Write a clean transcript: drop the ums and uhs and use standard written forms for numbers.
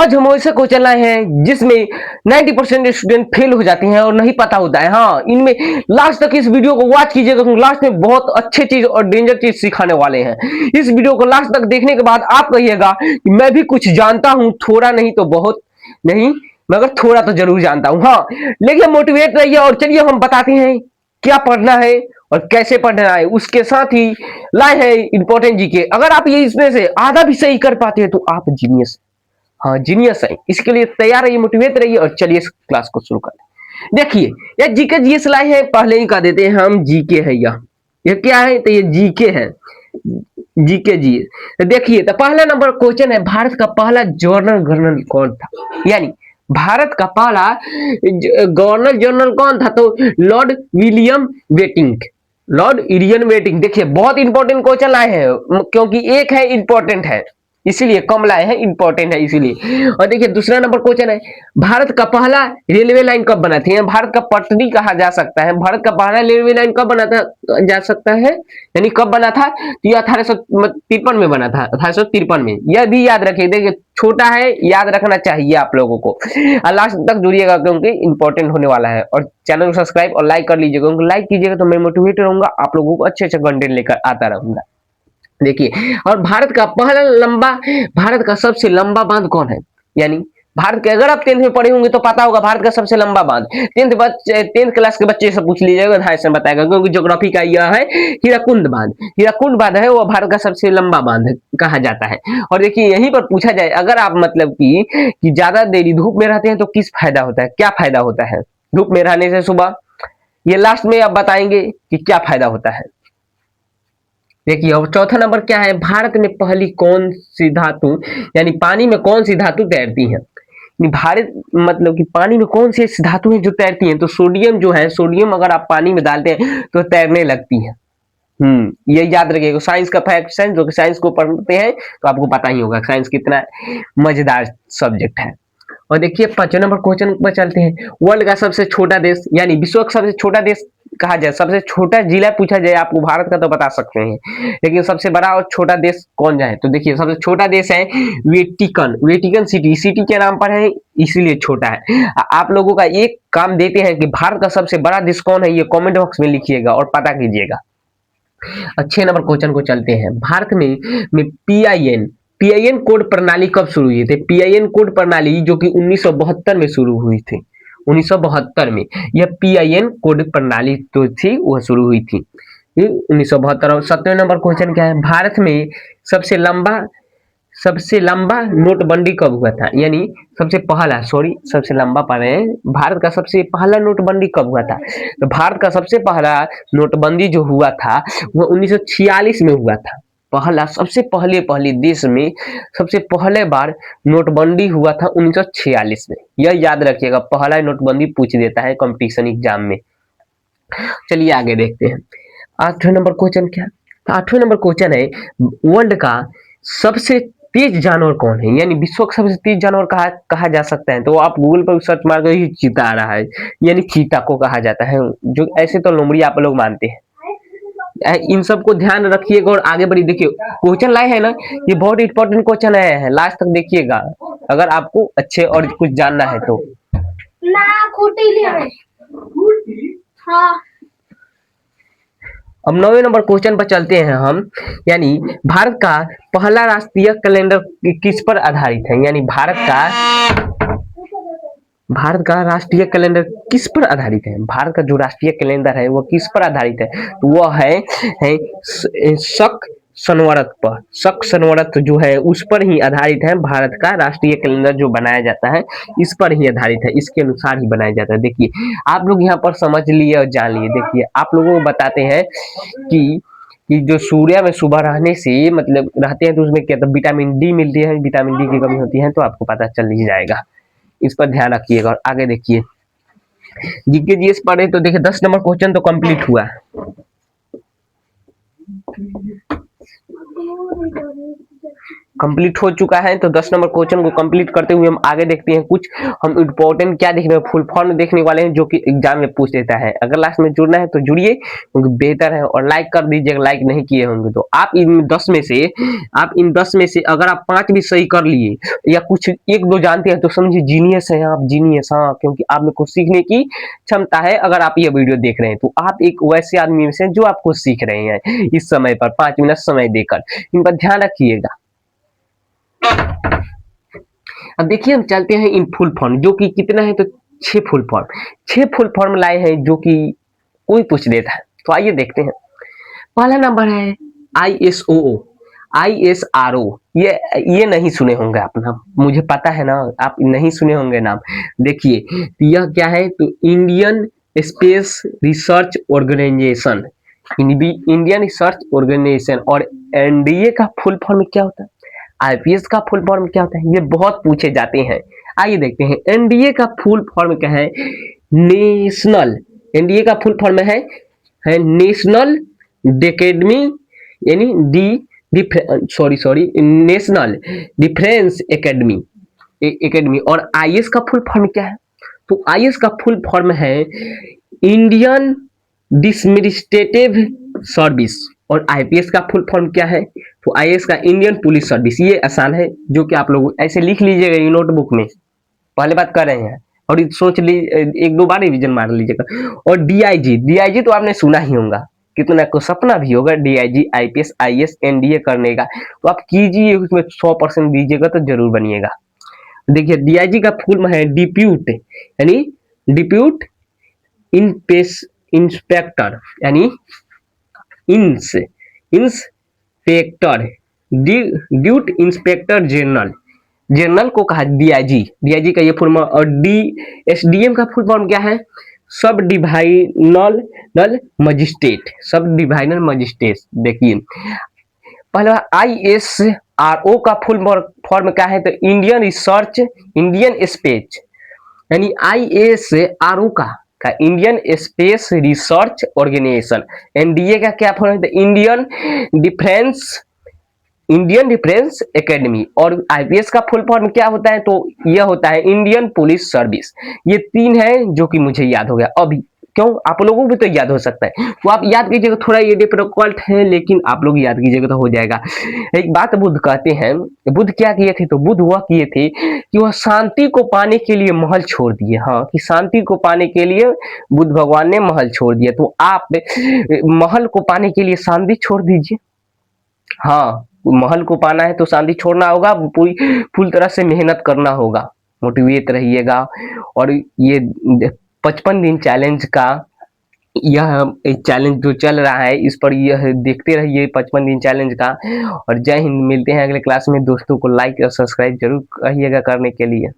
आज हम ऐसे क्वेश्चन लाए हैं जिसमें 90% स्टूडेंट फेल हो जाते हैं और नहीं पता होता है। हाँ, इनमें लास्ट तक इस वीडियो को वॉच कीजिएगा क्योंकि लास्ट में बहुत अच्छे चीज और डेंजर चीज सिखाने वाले हैं। इस वीडियो को लास्ट तक देखने के बाद आप कहिएगा कि मैं भी कुछ जानता हूं, थोड़ा नहीं तो बहुत नहीं, मगर थोड़ा तो जरूर जानता हूं। हाँ, लेकिन मोटिवेट रहिए और चलिए हम बताते हैं क्या पढ़ना है और कैसे पढ़ना है। उसके साथ ही लाए हैं इंपॉर्टेंट जीके। अगर आप ये इसमें से आधा भी सही कर पाते हैं तो आप जीनियस, हाँ जीनियस है। इसके लिए तैयार रहिए, मोटिवेट रहिए और चलिए इस क्लास को शुरू करते हैं। देखिए ये जीके जीएस लाए हैं, पहले ही कह देते हैं हम जीके है। यह क्या है तो ये जीके है, जीके जी। तो देखिए तो पहला नंबर क्वेश्चन है, भारत का पहला गवर्नर जनरल कौन था? यानी भारत का पहला गवर्नर जनरल कौन था? तो लॉर्ड विलियम बेटिंक, लॉर्ड इरियन बेटिंक। देखिए बहुत इंपॉर्टेंट क्वेश्चन लाए हैं क्योंकि एक है इंपॉर्टेंट है इसीलिए कम लाए हैं, इंपॉर्टेंट है इसीलिए। और देखिए दूसरा नंबर क्वेश्चन है, भारत का पहला रेलवे लाइन कब बना था? भारत का पटरी कहा जा सकता है। भारत का पहला रेलवे लाइन कब बना था जा सकता है, यानी कब बना था? तो यह 1853 में बना था, 1853 में। यह भी याद रखिए, देखिए छोटा है, याद रखना चाहिए आप लोगों को। लास्ट तक जुड़िएगा क्योंकि इंपॉर्टेंट होने वाला है। और चैनल को सब्सक्राइब और लाइक कर लीजिएगा क्योंकि लाइक कीजिएगा तो मैं मोटिवेट रहूंगा, आप लोगों को अच्छे अच्छे कंटेंट लेकर आता रहूंगा। देखिए और भारत का सबसे लंबा बांध कौन है? यानी भारत के, अगर आप 10th में पढ़े होंगे तो पता होगा भारत का सबसे लंबा बांध। 10th क्लास के बच्चे से पूछ लीजिएगा, ढाई से बताएगा क्योंकि ज्योग्राफी का यह है। हीराकुंड बांध, हीराकुंड बांध है वो भारत का सबसे लंबा बांध कहा जाता है। और देखिए यहीं पर पूछा जाए, अगर आप मतलब कि ज्यादा देरी धूप में रहते हैं तो किस फायदा होता है, क्या फायदा होता है धूप में रहने से? सुबह, ये लास्ट में आप बताएंगे कि क्या फायदा होता है। देखिए और चौथा नंबर क्या है, भारत में पहली कौन सी धातु, यानी पानी में कौन सी धातु तैरती है? भारत मतलब कि पानी में कौन सी धातु है जो तैरती है? तो सोडियम जो है, सोडियम अगर आप पानी में डालते हैं तो तैरने लगती है। ये याद रखिएगा, साइंस का फैक्ट, साइंस जो कि साइंस को पढ़ते हैं तो आपको पता ही होगा साइंस कितना मजेदार सब्जेक्ट है। और देखिए 5वें नंबर क्वेश्चन पर चलते हैं, वर्ल्ड का सबसे छोटा देश, यानी विश्व का सबसे छोटा देश कहा जाए, सबसे छोटा जिला पूछा जाए आपको भारत का तो बता सकते हैं, लेकिन सबसे बड़ा और छोटा देश कौन जाए? तो देखिए सबसे छोटा देश है वेटिकन, वेटिकन सिटी, सिटी के नाम पर है इसीलिए छोटा है। आप लोगों का एक काम देते हैं कि भारत का सबसे बड़ा देश कौन है, ये कमेंट बॉक्स में लिखिएगा और पता कीजिएगा। 6 नंबर क्वेश्चन को चलते हैं, भारत में पीआईएन कोड प्रणाली कब शुरू हुई थी? पीआईएन कोड प्रणाली जो कि 1972 में शुरू हुई थी, 1972 में यह पीआईएन कोड प्रणाली जो थी वह शुरू हुई थी 1972। और 7वें नंबर क्वेश्चन क्या है, भारत में सबसे लंबा नोटबंदी कब हुआ था? यानी सबसे लंबा पढ़ रहे हैं, भारत का सबसे पहला नोटबंदी कब हुआ था? तो भारत का सबसे पहला नोटबंदी जो हुआ था वह 1946 में हुआ था। पहला, सबसे पहले देश में सबसे पहले बार नोटबंदी हुआ था 1946 में। यह याद रखिएगा, पहला नोटबंदी पूछ देता है कंपटीशन एग्जाम में। चलिए आगे देखते हैं 8वें नंबर क्वेश्चन क्या? 8वें नंबर क्वेश्चन है, वर्ल्ड का सबसे तेज जानवर कौन है? यानी विश्व का सबसे तेज जानवर कहा जा सकता है, तो आप गूगल पर सर्च मार कर चीता आ रहा है, यानी चीता को कहा जाता है। जो ऐसे तो लोमड़ी आप लोग मानते हैं, इन सबको ध्यान रखिएगा और आगे बढ़िए। देखिए क्वेश्चन लाए हैं ना, ये बहुत इंपॉर्टेंट क्वेश्चन आए हैं, लास्ट तक देखिएगा अगर आपको अच्छे और कुछ जानना है तो। अब 9वें नंबर क्वेश्चन पर चलते हैं हम, यानी भारत का पहला राष्ट्रीय कैलेंडर किस पर आधारित है? यानी भारत का राष्ट्रीय कैलेंडर किस पर आधारित है? भारत का जो राष्ट्रीय कैलेंडर है वो किस पर आधारित है? तो वह है शक संवत पर, शक संवत जो है उस पर ही आधारित है। भारत का राष्ट्रीय कैलेंडर जो बनाया जाता है इस पर ही आधारित है, इसके अनुसार ही बनाया जाता है। देखिए आप लोग यहाँ पर समझ लिए और जान लिए। देखिए आप लोगों को बताते हैं कि जो सूर्य में सुबह रहने से मतलब रहते हैं तो उसमें क्या, तो विटामिन डी मिलती है, विटामिन डी की कमी होती है, तो आपको पता चल ही जाएगा, इस पर ध्यान रखिएगा। और आगे देखिए जीके जीएस पढ़े तो देखिए 10 नंबर क्वेश्चन तो कंप्लीट हुआ। कंप्लीट हो चुका है। तो 10 नंबर क्वेश्चन को कंप्लीट करते हुए हम आगे देखते हैं, कुछ हम इंपॉर्टेंट क्या देखने फुल फॉर्म देखने वाले हैं जो कि एग्जाम में पूछ लेता है। अगर लास्ट में जुड़ना है तो जुड़िए क्योंकि बेहतर है, और लाइक कर दीजिएगा, लाइक नहीं किए होंगे तो। आप इन 10 में से अगर आप 5 भी सही कर लिए या कुछ 1-2 जानते हैं तो समझिए जीनियस है आप, जीनियस। हाँ, क्योंकि आप में कुछ सीखने की क्षमता है। अगर आप ये वीडियो देख रहे हैं तो आप एक वैसे आदमी में से जो आप कुछ सीख रहे हैं इस समय पर 5 मिनट समय देकर, इन पर ध्यान रखिएगा। अब देखिए हम चलते हैं इन फुल फॉर्म, जो कि कितना है तो 6 फुल फॉर्म लाए हैं जो कि कोई पूछ देता है। तो आइए देखते हैं। पहला नंबर है ISO, ISRO। ये नहीं सुने होंगे आप नाम, मुझे पता है ना, आप नहीं सुने होंगे नाम। देखिए यह क्या है तो Indian space research organisation, Indian research organisation. और NDA का फुल फॉर्म क्या होता है, IPS का फुल फॉर्म क्या होता है, ये बहुत पूछे जाते हैं। आइए देखते हैं। NDA का फुल फॉर्म क्या है, नेशनल, NDA का फुल फॉर्म है नेशनल डेकेडमी, यानी नेशनल डिफेंस एकेडमी। और IS का फुल फॉर्म क्या है, तो IS का फुल फॉर्म है इंडियन एडमिनिस्ट्रेटिव सर्विस। और IPS का फुल फॉर्म क्या है, तो IS का इंडियन पुलिस सर्विस। ये आसान है, जो कि आप लोग ऐसे लिख लीजिएगा ये नोटबुक में, पहले बात कर रहे हैं, और सोच ली 1-2 बार रिवीजन मार लीजिएगा। और DIG तो आपने सुना ही होगा, कितना को सपना भी होगा DIG, IPS, IS, NDA करने का, तो आप कीजिए, उसमें 100% दीजिएगा तो जरूर बनिएगा। देखिए DIG का फुल है डिप्यूट, यानी डिप्यूट इंस्पेक्टर, यानी इंस्पेक्टर, ड्यूट इंस्पेक्टर जनरल को कहा DIG का ये फुल फॉर्म। और SDM का फुल फॉर्म क्या है, सब डिवाइजनल मजिस्ट्रेट। देखिए पहला ISRO का फुल फॉर्म क्या है तो इंडियन स्पेस, यानी ISRO का Indian space research organisation. NDA का क्या फॉर्म है तो इंडियन डिफेंस एकेडमी। और IPS का फुल फॉर्म क्या होता है तो यह होता है इंडियन पुलिस सर्विस। ये 3 है जो कि मुझे याद हो गया अभी, क्यों आप लोगों को भी तो याद हो सकता है, तो आप याद कीजिएगा। थोड़ा ये डिफिकल्ट है लेकिन आप लोग याद कीजिएगा तो हो जाएगा। एक बात बुद्ध कहते हैं, बुद्ध क्या किए थे तो बुद्ध वह किए थे कि वह शांति को पाने के लिए महल छोड़ दिए। हाँ, कि शांति को पाने के लिए बुद्ध भगवान ने महल छोड़ दिया, तो आप महल को पाने के लिए शांति छोड़ दीजिए। हाँ, महल को पाना है तो शांति छोड़ना होगा, फुल तरह से मेहनत करना होगा, मोटिवेट रहिएगा। और ये 55 दिन चैलेंज का यह चैलेंज जो चल रहा है इस पर यह देखते रहिए 55 दिन चैलेंज का। और जय हिंद, मिलते हैं अगले क्लास में। दोस्तों को लाइक और सब्सक्राइब जरूर करिएगा करने के लिए।